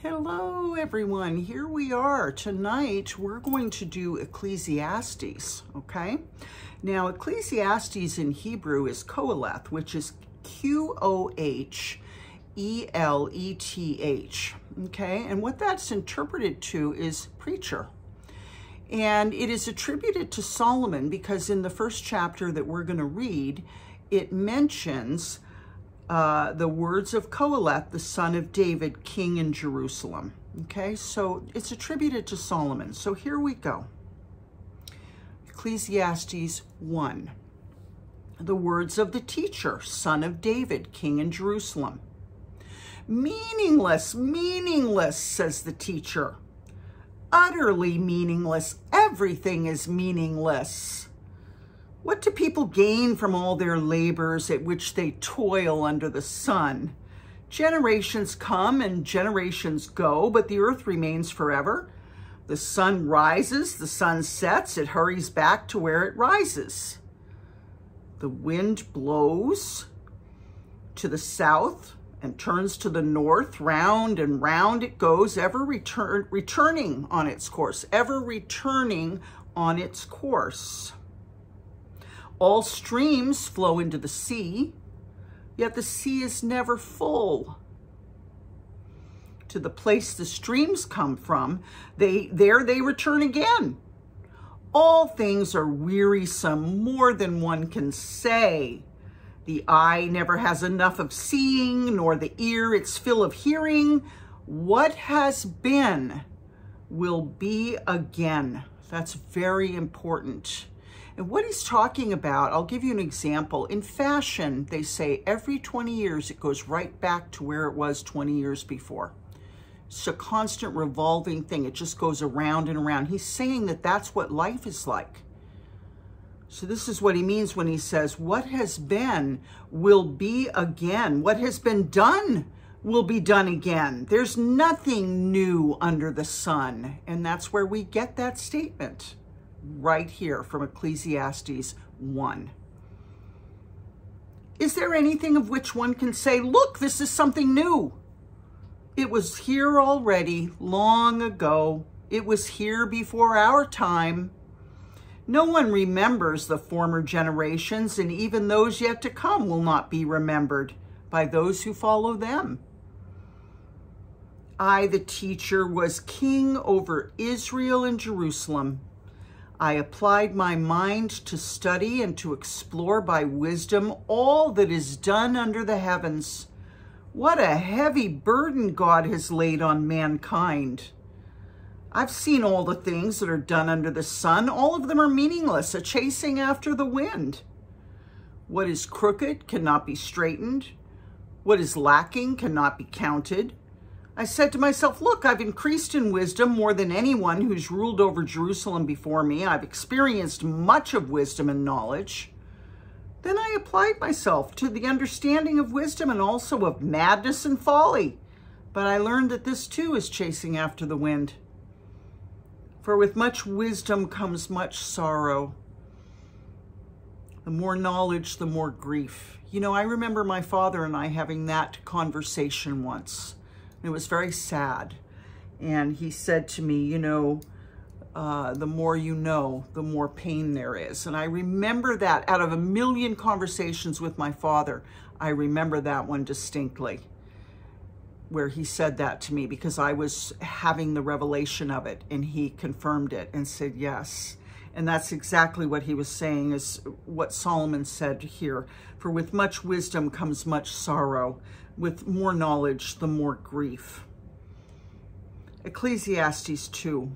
Hello everyone, here we are. Tonight we're going to do Ecclesiastes, okay? Now Ecclesiastes in Hebrew is Qoheleth, which is Q-O-H-E-L-E-T-H, okay? And what that's interpreted to is preacher. And it is attributed to Solomon because in the first chapter that we're going to read, it mentions the words of Qoheleth, the son of David, king in Jerusalem. Okay, so it's attributed to Solomon. So here we go. Ecclesiastes 1. The words of the teacher, son of David, king in Jerusalem. Meaningless, meaningless, says the teacher. Utterly meaningless. Everything is meaningless. What do people gain from all their labors at which they toil under the sun? Generations come and generations go, but the earth remains forever. The sun rises, the sun sets, it hurries back to where it rises. The wind blows to the south and turns to the north, round and round it goes, ever returning on its course, ever returning on its course. All streams flow into the sea, yet the sea is never full. To the place the streams come from, they return again. All things are wearisome, more than one can say. The eye never has enough of seeing, nor the ear its fill of hearing. What has been will be again. That's very important. And what he's talking about, I'll give you an example. In fashion, they say every 20 years, it goes right back to where it was 20 years before. It's a constant revolving thing. It just goes around and around. He's saying that that's what life is like. So this is what he means when he says, what has been will be again. What has been done will be done again. There's nothing new under the sun. And that's where we get that statement. Right here from Ecclesiastes 1. Is there anything of which one can say, look, this is something new? It was here already, long ago. It was here before our time. No one remembers the former generations, and even those yet to come will not be remembered by those who follow them. I, the teacher, was king over Israel and Jerusalem. I applied my mind to study and to explore by wisdom all that is done under the heavens. What a heavy burden God has laid on mankind. I've seen all the things that are done under the sun. All of them are meaningless, a chasing after the wind. What is crooked cannot be straightened. What is lacking cannot be counted. I said to myself, look, I've increased in wisdom more than anyone who's ruled over Jerusalem before me. I've experienced much of wisdom and knowledge. Then I applied myself to the understanding of wisdom and also of madness and folly. But I learned that this too is chasing after the wind. For with much wisdom comes much sorrow. The more knowledge, the more grief. You know, I remember my father and I having that conversation once. It was very sad. And he said to me, you know, the more you know, the more pain there is. And I remember that out of a million conversations with my father, I remember that one distinctly, where he said that to me because I was having the revelation of it and he confirmed it and said, yes. And that's exactly what he was saying, is what Solomon said here. For with much wisdom comes much sorrow. With more knowledge, the more grief. Ecclesiastes 2.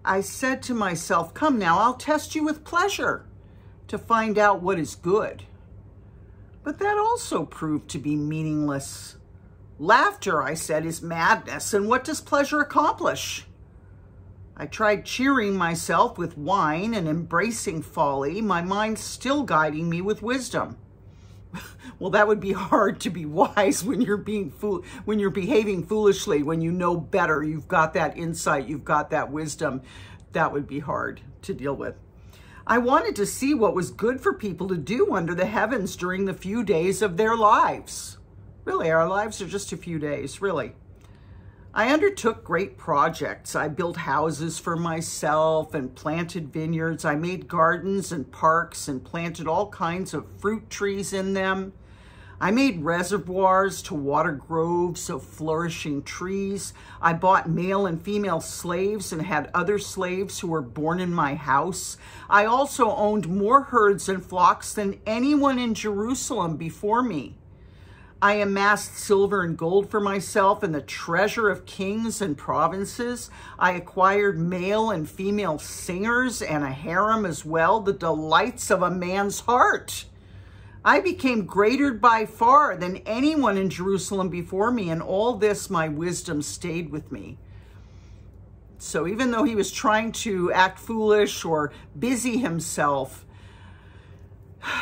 I said to myself, come now, I'll test you with pleasure to find out what is good. But that also proved to be meaningless. Laughter, I said, is madness, and what does pleasure accomplish? I tried cheering myself with wine and embracing folly, my mind still guiding me with wisdom. Well, that would be hard to be wise when you're behaving foolishly, when you know better, you've got that insight, you've got that wisdom. That would be hard to deal with. I wanted to see what was good for people to do under the heavens during the few days of their lives. Really, our lives are just a few days, really. I undertook great projects. I built houses for myself and planted vineyards. I made gardens and parks and planted all kinds of fruit trees in them. I made reservoirs to water groves of flourishing trees. I bought male and female slaves and had other slaves who were born in my house. I also owned more herds and flocks than anyone in Jerusalem before me. I amassed silver and gold for myself and the treasure of kings and provinces. I acquired male and female singers and a harem as well, the delights of a man's heart. I became greater by far than anyone in Jerusalem before me, and all this my wisdom stayed with me. So even though he was trying to act foolish or busy himself,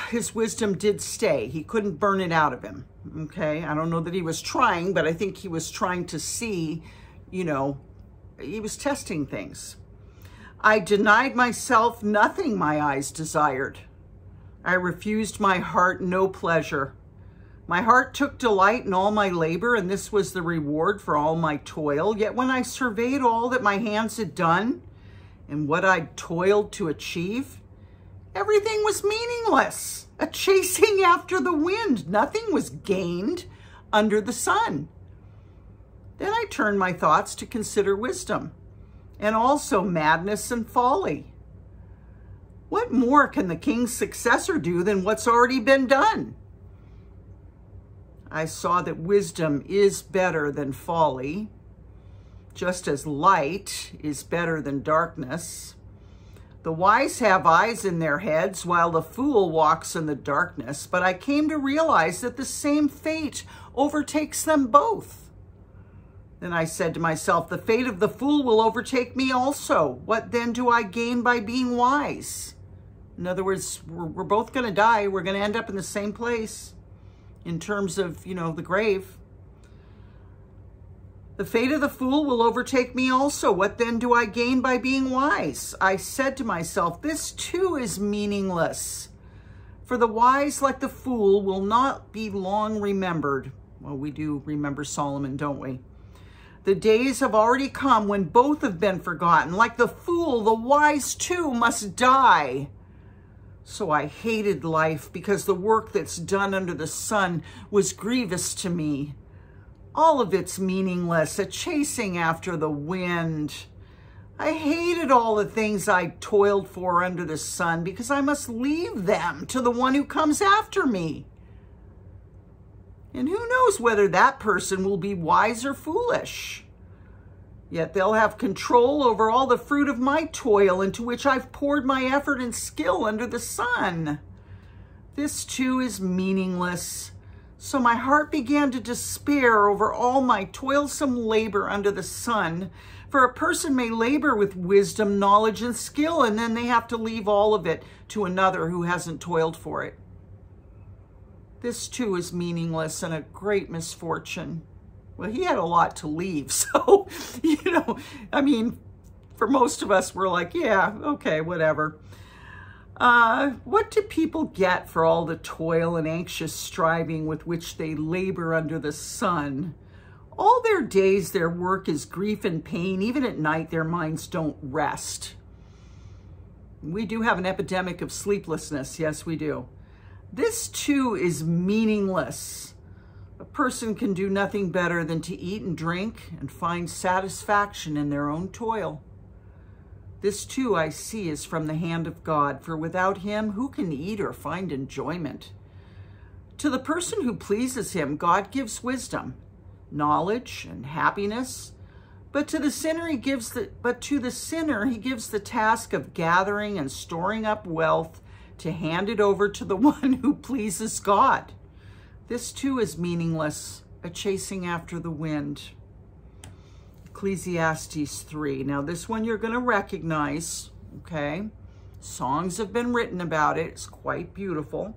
his wisdom did stay. He couldn't burn it out of him, okay? I don't know that he was trying, but I think he was trying to see, he was testing things. I denied myself nothing my eyes desired. I refused my heart no pleasure. My heart took delight in all my labor, and this was the reward for all my toil. Yet when I surveyed all that my hands had done and what I'd toiled to achieve, everything was meaningless, a chasing after the wind. Nothing was gained under the sun. Then I turned my thoughts to consider wisdom and also madness and folly. What more can the king's successor do than what's already been done? I saw that wisdom is better than folly, just as light is better than darkness. The wise have eyes in their heads, while the fool walks in the darkness. But I came to realize that the same fate overtakes them both. Then I said to myself, the fate of the fool will overtake me also. What then do I gain by being wise? In other words, we're both going to die. We're going to end up in the same place in terms of, the grave. The fate of the fool will overtake me also. What then do I gain by being wise? I said to myself, this too is meaningless. For the wise, like the fool, will not be long remembered. Well, we do remember Solomon, don't we? The days have already come when both have been forgotten. Like the fool, the wise too must die. So I hated life because the work that's done under the sun was grievous to me. All of it's meaningless, a chasing after the wind. I hated all the things I toiled for under the sun because I must leave them to the one who comes after me. And who knows whether that person will be wise or foolish? Yet they'll have control over all the fruit of my toil into which I've poured my effort and skill under the sun. This too is meaningless. So my heart began to despair over all my toilsome labor under the sun. For a person may labor with wisdom, knowledge, and skill, and then they have to leave all of it to another who hasn't toiled for it. This too is meaningless and a great misfortune. Well, he had a lot to leave. So, for most of us, we're like, yeah, okay, whatever. What do people get for all the toil and anxious striving with which they labor under the sun? All their days, their work is grief and pain. Even at night, their minds don't rest. We do have an epidemic of sleeplessness. Yes, we do. This too is meaningless. A person can do nothing better than to eat and drink and find satisfaction in their own toil. This too I see is from the hand of God, for without him, who can eat or find enjoyment? To the person who pleases him, God gives wisdom, knowledge, and happiness. But to the sinner he gives the task of gathering and storing up wealth to hand it over to the one who pleases God. This too is meaningless, a chasing after the wind. Ecclesiastes 3. Now this one you're going to recognize, okay? Songs have been written about it. It's quite beautiful.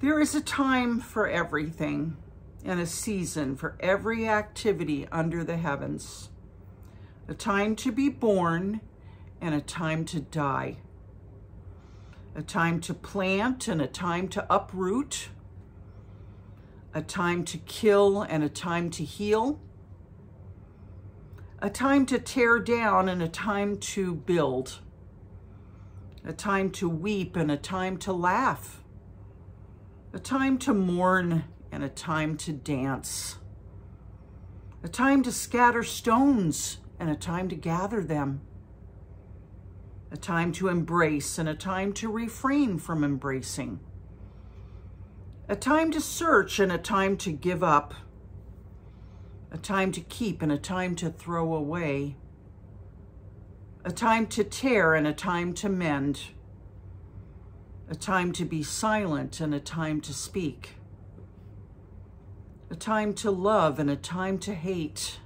There is a time for everything and a season for every activity under the heavens. A time to be born and a time to die. A time to plant and a time to uproot, a time to kill and a time to heal, a time to tear down and a time to build, a time to weep and a time to laugh, a time to mourn and a time to dance, a time to scatter stones and a time to gather them, a time to embrace and a time to refrain from embracing, a time to search and a time to give up, a time to keep and a time to throw away, a time to tear and a time to mend, a time to be silent and a time to speak, a time to love and a time to hate,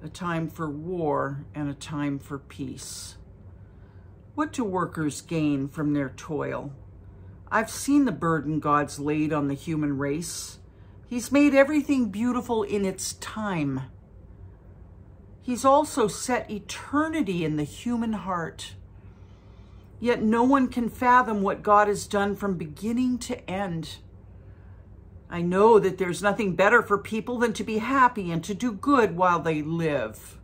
a time for war and a time for peace. What do workers gain from their toil? I've seen the burden God's laid on the human race. He's made everything beautiful in its time. He's also set eternity in the human heart. Yet no one can fathom what God has done from beginning to end. I know that there's nothing better for people than to be happy and to do good while they live,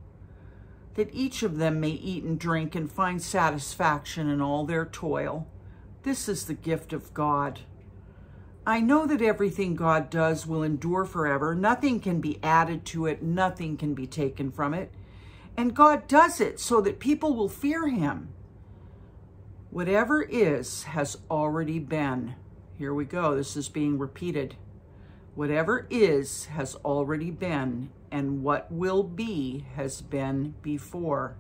that each of them may eat and drink and find satisfaction in all their toil. This is the gift of God. I know that everything God does will endure forever. Nothing can be added to it. Nothing can be taken from it. And God does it so that people will fear him. Whatever is has already been. Here we go. This is being repeated. Whatever is has already been, and what will be has been before.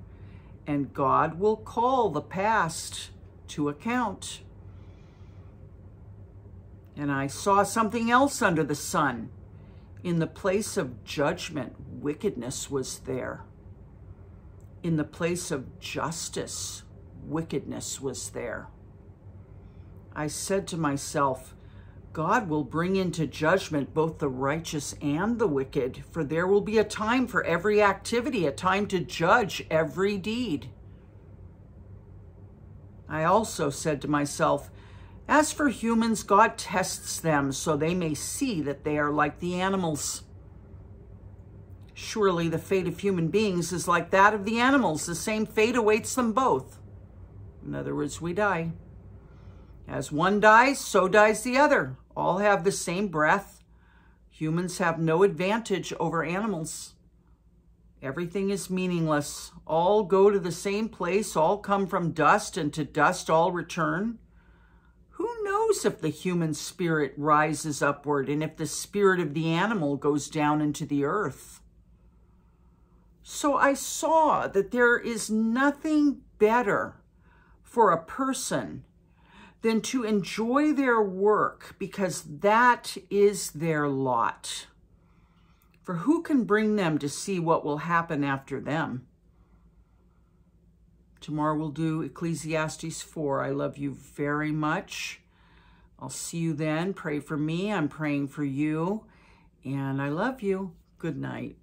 And God will call the past to account. And I saw something else under the sun. In the place of judgment, wickedness was there. In the place of justice, wickedness was there. I said to myself, God will bring into judgment both the righteous and the wicked, for there will be a time for every activity, a time to judge every deed. I also said to myself, as for humans, God tests them so they may see that they are like the animals. Surely the fate of human beings is like that of the animals. The same fate awaits them both. In other words, we die. As one dies, so dies the other. All have the same breath. Humans have no advantage over animals. Everything is meaningless. All go to the same place. All come from dust, and to dust all return. Who knows if the human spirit rises upward and if the spirit of the animal goes down into the earth? So I saw that there is nothing better for a person than to enjoy their work, because that is their lot. For who can bring them to see what will happen after them? Tomorrow we'll do Ecclesiastes 4. I love you very much. I'll see you then. Pray for me. I'm praying for you. And I love you. Good night.